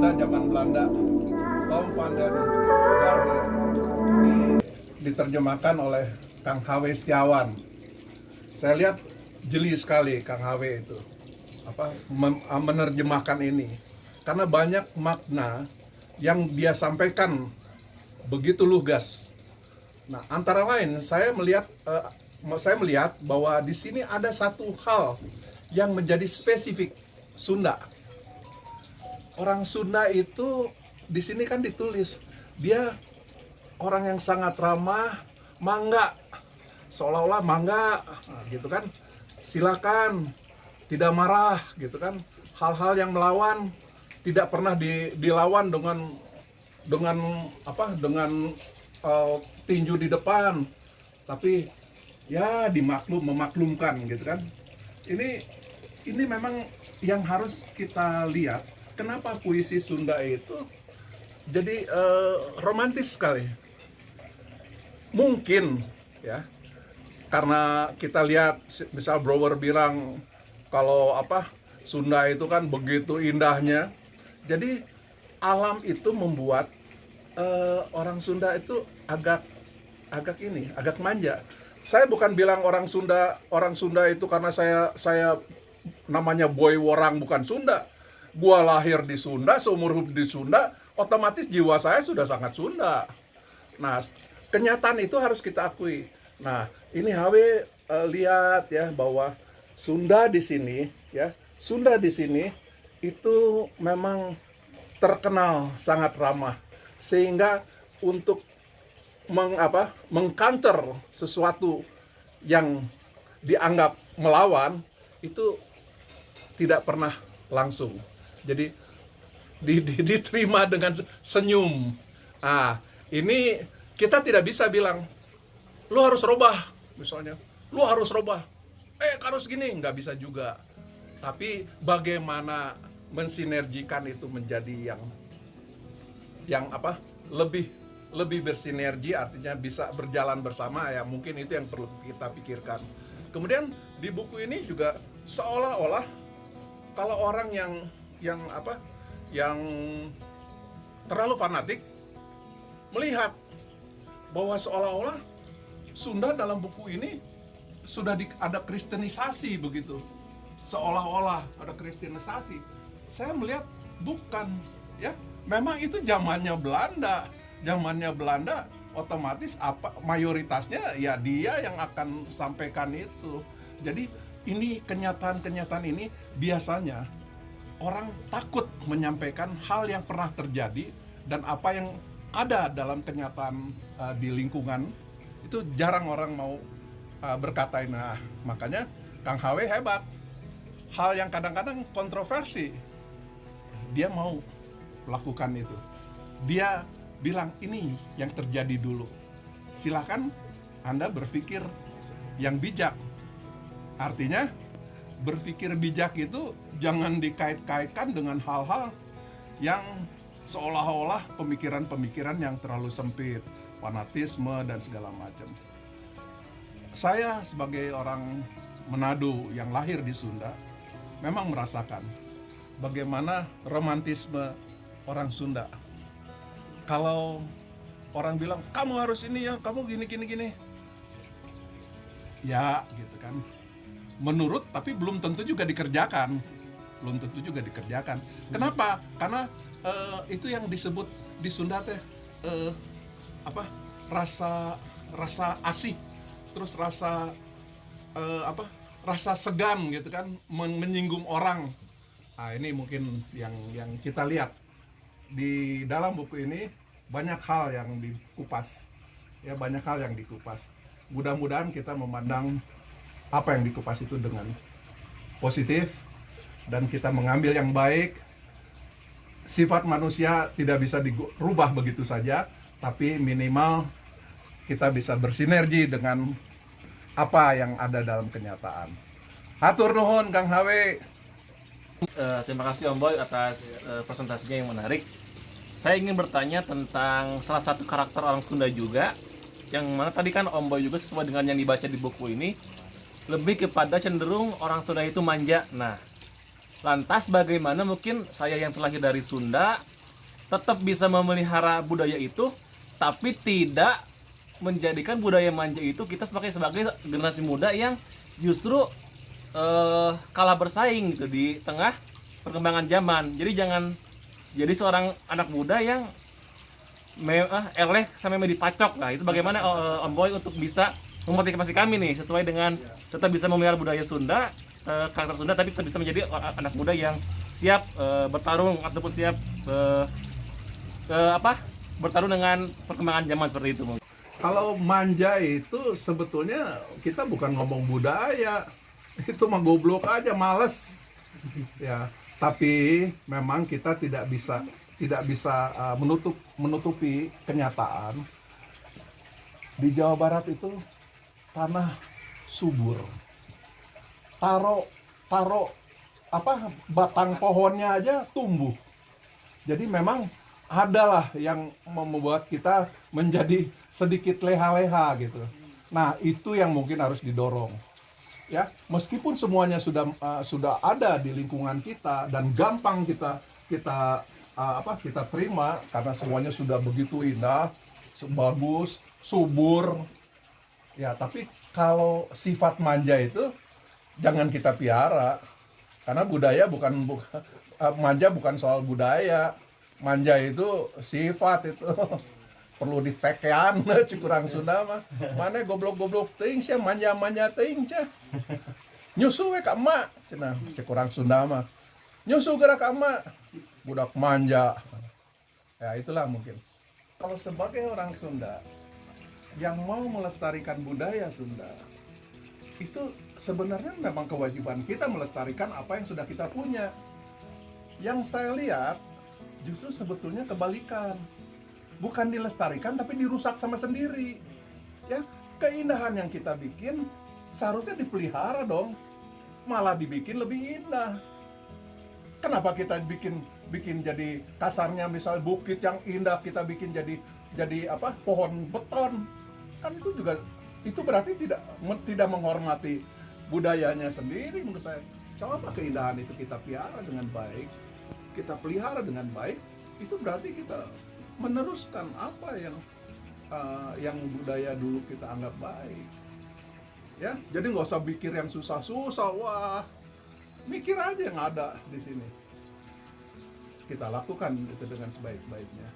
Sunda zaman Belanda. Tom van den Garde diterjemahkan oleh Kang H.W. Setiawan. Saya lihat jeli sekali Kang H.W. itu menerjemahkan ini, karena banyak makna yang dia sampaikan begitu lugas. Nah, antara lain saya melihat bahwa di sini ada satu hal yang menjadi spesifik Sunda. Orang Sunda itu di sini kan ditulis dia orang yang sangat ramah, mangga, seolah-olah mangga, gitu kan. Silakan, tidak marah, gitu kan. Hal-hal yang melawan tidak pernah dilawan dengan tinju di depan, tapi ya memaklumkan, gitu kan. Ini memang yang harus kita lihat. Kenapa puisi Sunda itu jadi romantis sekali? Mungkin ya karena kita lihat misal Brouwer bilang kalau Sunda itu kan begitu indahnya. Jadi alam itu membuat orang Sunda itu agak manja. Saya bukan bilang orang Sunda itu karena saya namanya Boy Worang bukan Sunda. Gua lahir di Sunda, seumur hidup di Sunda, otomatis jiwa saya sudah sangat Sunda. Nah, kenyataan itu harus kita akui. Nah, ini HW lihat ya bahwa Sunda di sini itu memang terkenal sangat ramah, sehingga untuk mengcounter sesuatu yang dianggap melawan itu tidak pernah langsung. Jadi diterima dengan senyum. Ini kita tidak bisa bilang lu harus robah, misalnya lu harus robah, harus gini, nggak bisa juga. Tapi bagaimana mensinergikan itu menjadi yang lebih bersinergi, artinya bisa berjalan bersama, ya mungkin itu yang perlu kita pikirkan. Kemudian di buku ini juga seolah-olah kalau orang yang terlalu fanatik melihat bahwa seolah-olah Sunda dalam buku ini sudah ada kristenisasi begitu, seolah-olah ada kristenisasi. Saya melihat bukan, ya memang itu zamannya Belanda otomatis mayoritasnya ya dia yang akan sampaikan itu. Jadi ini kenyataan ini biasanya orang takut menyampaikan hal yang pernah terjadi dan apa yang ada dalam kenyataan di lingkungan. Itu jarang orang mau berkata. Nah, makanya Kang HW hebat. Hal yang kadang-kadang kontroversi, dia mau lakukan itu. Dia bilang ini yang terjadi dulu. Silakan Anda berpikir yang bijak. Artinya berpikir bijak itu jangan dikait-kaitkan dengan hal-hal yang seolah-olah pemikiran-pemikiran yang terlalu sempit, fanatisme dan segala macam. Saya sebagai orang Manado yang lahir di Sunda memang merasakan bagaimana romantisme orang Sunda. Kalau orang bilang kamu harus ini ya, kamu gini. Ya, gitu kan. Menurut, tapi belum tentu juga dikerjakan. Kenapa? Karena itu yang disebut di Sunda teh rasa asih, terus rasa segan gitu kan, menyinggung orang. Nah, ini mungkin yang kita lihat di dalam buku ini, banyak hal yang dikupas. Ya, banyak hal yang dikupas. Mudah-mudahan kita memandang apa yang dikupas itu dengan positif dan kita mengambil yang baik. Sifat manusia tidak bisa dirubah begitu saja, tapi minimal kita bisa bersinergi dengan apa yang ada dalam kenyataan. Hatur nuhun Kang HW. Terima kasih Om Boy atas presentasinya yang menarik. Saya ingin bertanya tentang salah satu karakter orang Sunda juga, yang mana tadi kan Om Boy juga sesuai dengan yang dibaca di buku ini, lebih kepada cenderung orang Sunda itu manja. Nah, lantas bagaimana mungkin saya yang terlahir dari Sunda tetap bisa memelihara budaya itu, tapi tidak menjadikan budaya manja itu kita sebagai generasi muda yang justru kalah bersaing gitu di tengah perkembangan zaman. Jadi jangan jadi seorang anak muda yang eleh sampai dipacok. Nah, itu bagaimana Om Boy untuk bisa memotivasi kami nih sesuai dengan tetap bisa memelihara budaya Sunda, karakter Sunda, tapi tetap bisa menjadi anak muda yang siap bertarung ataupun siap bertarung dengan perkembangan zaman seperti itu. Kalau manja itu sebetulnya kita bukan ngomong budaya, itu mah goblok aja, males. Ya, tapi memang kita tidak bisa menutupi kenyataan di Jawa Barat itu tanah subur. Taro batang pohonnya aja tumbuh. Jadi memang adalah yang membuat kita menjadi sedikit leha-leha gitu. Nah, itu yang mungkin harus didorong. Ya, meskipun semuanya sudah ada di lingkungan kita dan gampang kita terima karena semuanya sudah begitu indah, bagus, subur. Ya, tapi kalau sifat manja itu jangan kita piara. Karena budaya manja bukan soal budaya. Manja itu sifat itu. Perlu ditekean cikurang Sunda mah. Mana goblok-goblok teuing sia manja-manja teuing cia. Nyusu we ka emak cenah cikurang Sunda mah. Nyusu geura ka emak. Budak manja. Ya itulah mungkin. Kalau sebagai orang Sunda yang mau melestarikan budaya Sunda, itu sebenarnya memang kewajiban kita melestarikan apa yang sudah kita punya. Yang saya lihat justru sebetulnya kebalikan. Bukan dilestarikan tapi dirusak sama sendiri. Ya, keindahan yang kita bikin seharusnya dipelihara dong. Malah dibikin lebih indah. Kenapa kita bikin jadi kasarnya misal bukit yang indah kita bikin jadi pohon beton. Kan itu berarti tidak menghormati budayanya sendiri menurut saya. Coba keindahan itu kita pelihara dengan baik, kita pelihara dengan baik, itu berarti kita meneruskan apa yang budaya dulu kita anggap baik. Ya, jadi nggak usah pikir yang susah-susah. Wah, mikir aja yang ada di sini. Kita lakukan itu dengan sebaik-baiknya.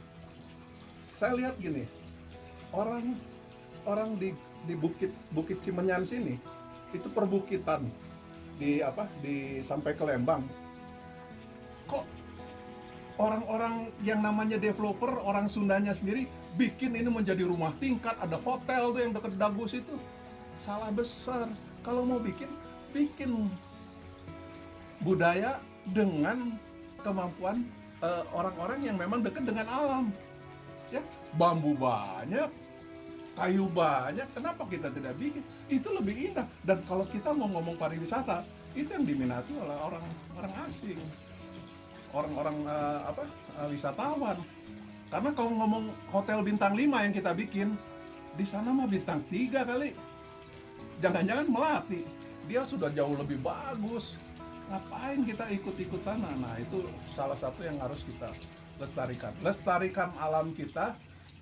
Saya lihat gini, orang di Bukit Cimenyan sini itu perbukitan sampai ke Lembang. Kok orang-orang yang namanya developer, orang Sundanya sendiri bikin ini menjadi rumah tingkat, ada hotel tuh yang dekat Dago situ. Salah besar. Kalau mau bikin budaya dengan kemampuan orang-orang yang memang dekat dengan alam. Ya, bambu banyak, kayu banyak, kenapa kita tidak bikin? Itu lebih indah. Dan kalau kita mau ngomong pariwisata, itu yang diminati oleh orang asing, orang-orang wisatawan. Karena kalau ngomong hotel bintang 5 yang kita bikin, di sana mah bintang 3 kali. Jangan-jangan Melati, dia sudah jauh lebih bagus. Ngapain kita ikut-ikut sana? Nah, itu salah satu yang harus kita lestarikan. Lestarikan alam kita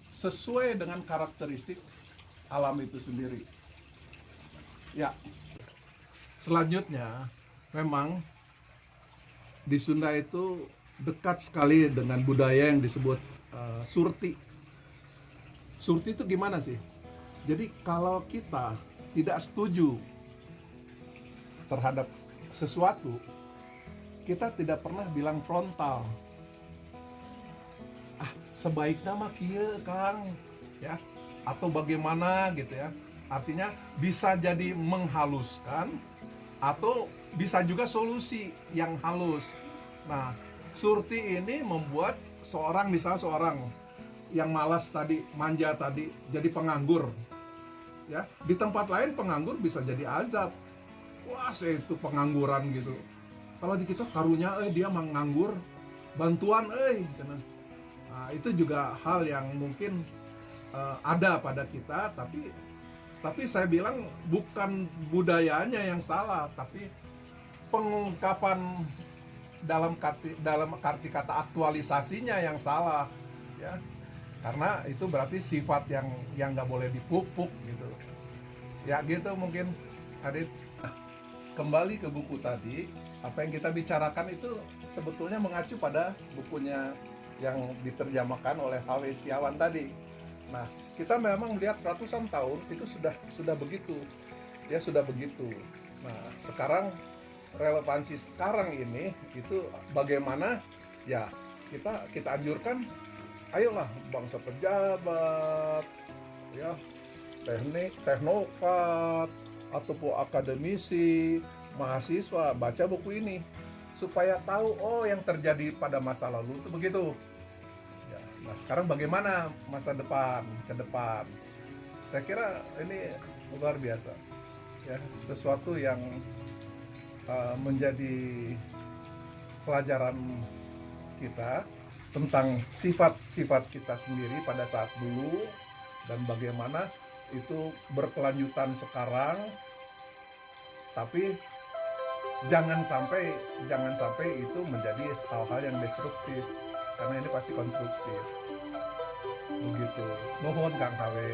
sesuai dengan karakteristik alam itu sendiri. Ya. Selanjutnya, memang di Sunda itu dekat sekali dengan budaya yang disebut surti. Surti itu gimana sih? Jadi kalau kita tidak setuju terhadap sesuatu, kita tidak pernah bilang frontal. Sebaiknya mah kieu Kang, ya, atau bagaimana gitu ya. Artinya bisa jadi menghaluskan atau bisa juga solusi yang halus. Nah, surti ini membuat seorang yang malas tadi, manja tadi, jadi penganggur. Ya, di tempat lain penganggur bisa jadi azab. Wah, itu pengangguran gitu. Kalau di kita karunya dia menganggur, bantuan Nah, itu juga hal yang mungkin ada pada kita, tapi saya bilang bukan budayanya yang salah, tapi pengungkapan dalam arti kata aktualisasinya yang salah, ya. Karena itu berarti sifat yang nggak boleh dipupuk gitu. Ya gitu mungkin, Adit. Nah, kembali ke buku tadi, apa yang kita bicarakan itu sebetulnya mengacu pada bukunya yang diterjemahkan oleh H.W. Setiawan tadi. Nah, kita memang melihat ratusan tahun itu sudah begitu. Ya sudah begitu. Nah, sekarang relevansi sekarang ini itu bagaimana, ya kita anjurkan, ayolah bangsa pejabat, ya teknokrat ataupun akademisi, mahasiswa baca buku ini supaya tahu oh yang terjadi pada masa lalu itu begitu. Ya, nah sekarang bagaimana masa depan ke depan? Saya kira ini luar biasa. Ya, sesuatu yang menjadi pelajaran kita tentang sifat-sifat kita sendiri pada saat dulu dan bagaimana itu berkelanjutan sekarang, tapi jangan sampai itu menjadi hal-hal yang destruktif, karena ini pasti konstruktif. Begitu. Nuhun Kang Hawe.